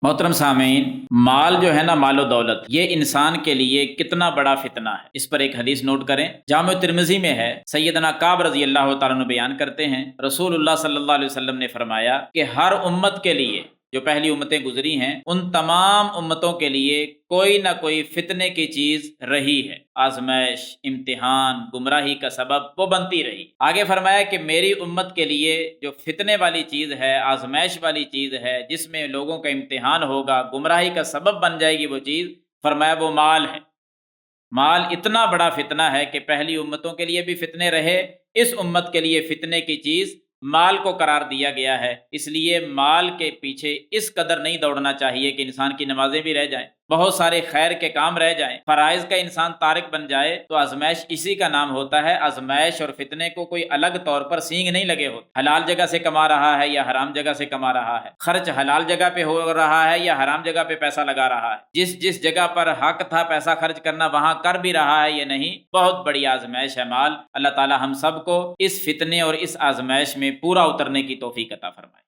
محترم سامعین، مال جو ہے نا، مال و دولت، یہ انسان کے لیے کتنا بڑا فتنہ ہے، اس پر ایک حدیث نوٹ کریں۔ جامع ترمذی میں ہے، سیدنا کعب رضی اللہ تعالیٰ عنہ بیان کرتے ہیں، رسول اللہ صلی اللہ علیہ وسلم نے فرمایا کہ ہر امت کے لیے، جو پہلی امتیں گزری ہیں، ان تمام امتوں کے لیے کوئی نہ کوئی فتنے کی چیز رہی ہے، آزمائش، امتحان، گمراہی کا سبب وہ بنتی رہی۔ آگے فرمایا کہ میری امت کے لیے جو فتنے والی چیز ہے، آزمائش والی چیز ہے، جس میں لوگوں کا امتحان ہوگا، گمراہی کا سبب بن جائے گی وہ چیز، فرمایا وہ مال ہے۔ مال اتنا بڑا فتنہ ہے کہ پہلی امتوں کے لیے بھی فتنے رہے، اس امت کے لیے فتنے کی چیز مال کو قرار دیا گیا ہے۔ اس لیے مال کے پیچھے اس قدر نہیں دوڑنا چاہیے کہ انسان کی نمازیں بھی رہ جائیں، بہت سارے خیر کے کام رہ جائیں، فرائض کا انسان تارک بن جائے، تو آزمائش اسی کا نام ہوتا ہے۔ آزمائش اور فتنے کو کوئی الگ طور پر سینگ نہیں لگے ہوتے، حلال جگہ سے کما رہا ہے یا حرام جگہ سے کما رہا ہے، خرچ حلال جگہ پہ ہو رہا ہے یا حرام جگہ پہ پیسہ لگا رہا ہے، جس جگہ پر حق تھا پیسہ خرچ کرنا وہاں کر بھی رہا ہے یا نہیں، بہت بڑی آزمائش ہے مال۔ اللہ تعالی ہم سب کو اس فتنے اور اس آزمائش میں پورا اترنے کی توفیق عطا فرمائے۔